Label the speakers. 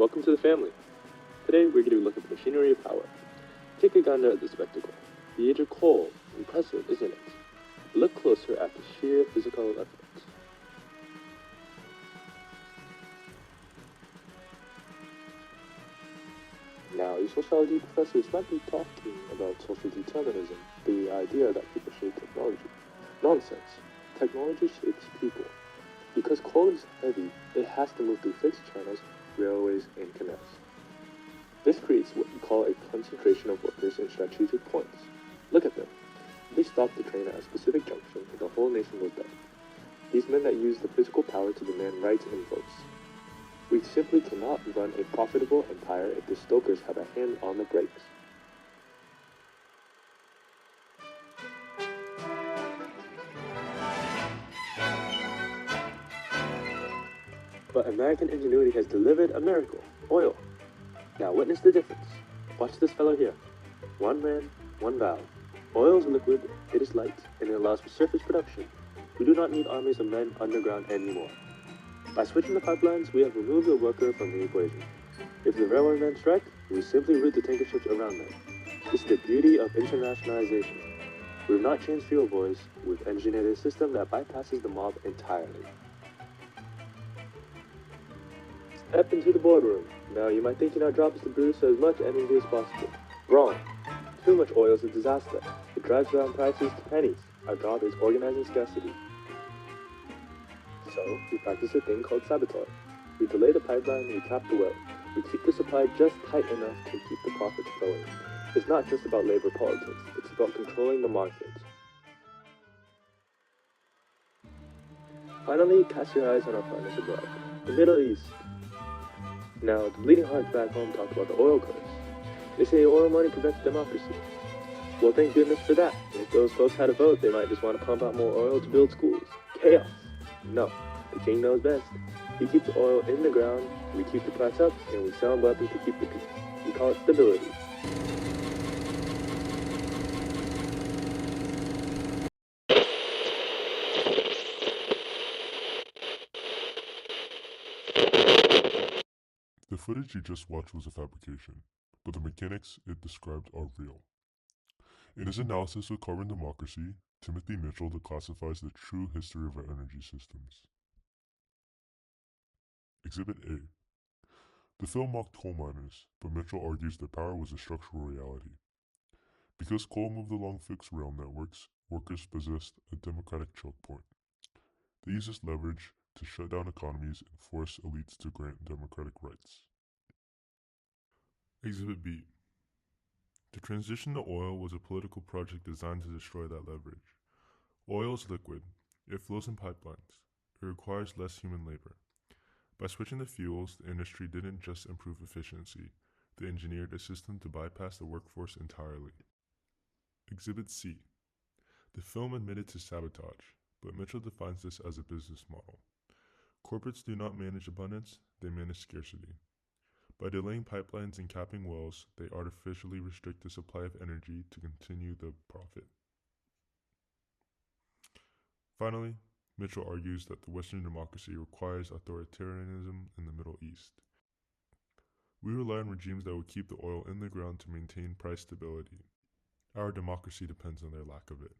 Speaker 1: welcome to the family. Today we're going to look at the machinery of power. Take a gander at the spectacle. The age of coal, impressive, isn't it? Look closer at the sheer physical evidence. Now, your sociology professors might be talking about social determinism, the idea that people shape technology. Nonsense. Technology shapes people. Because coal is heavy, it has to move through fixed channels, railways, and canals. This creates what we call a concentration of workers in strategic points. Look at them. They stop the train at a specific junction and the whole nation goes down. These men that use the physical power to demand rights and votes. We simply cannot run a profitable empire if the stokers have a hand on the brakes. But American ingenuity has delivered a miracle, oil. Now witness the difference. Watch this fellow here. One man, one valve. Oil is liquid, it is light, and it allows for surface production. We do not need armies of men underground anymore. By switching the pipelines, we have removed the worker from the equation. If the railway men strike, we simply route the tanker ships around them. This is the beauty of internationalization. We have not changed fuel boys, we've engineered a system that bypasses the mob entirely. Step into the boardroom. Now you might think our job is to produce as much energy as possible. Wrong. Too much oil is a disaster. It drives down prices to pennies. Our job is organizing scarcity. So, we practice a thing called sabotage. We delay the pipeline, we cap the well. We keep the supply just tight enough to keep the profits flowing. It's not just about labor politics, it's about controlling the market. Finally, cast your eyes on our partners abroad, the Middle East. Now, the bleeding hearts back home talk about the oil curse. They say oil money prevents democracy. Well, thank goodness for that. If those folks had a vote, they might just want to pump out more oil to build schools. Chaos. No, the king knows best. He keeps the oil in the ground, we keep the price up, and we sell weapons to keep the peace. We call it stability.
Speaker 2: The footage you just watched was a fabrication, but the mechanics it described are real. In his analysis of carbon democracy, Timothy Mitchell declassifies the true history of our energy systems. Exhibit A. The film mocked coal miners, but Mitchell argues that power was a structural reality. Because coal moved along fixed rail networks, workers possessed a democratic choke point. They used this leverage to shut down economies and force elites to grant democratic rights. Exhibit B. The transition to oil was a political project designed to destroy that leverage. Oil is liquid. It flows in pipelines. It requires less human labor. By switching the fuels, the industry didn't just improve efficiency, they engineered a system to bypass the workforce entirely. Exhibit C. The film admitted to sabotage, but Mitchell defines this as a business model. Corporates do not manage abundance, they manage scarcity. By delaying pipelines and capping wells, they artificially restrict the supply of energy to continue the profit. Finally, Mitchell argues that the Western democracy requires authoritarianism in the Middle East. We rely on regimes that will keep the oil in the ground to maintain price stability. Our democracy depends on their lack of it.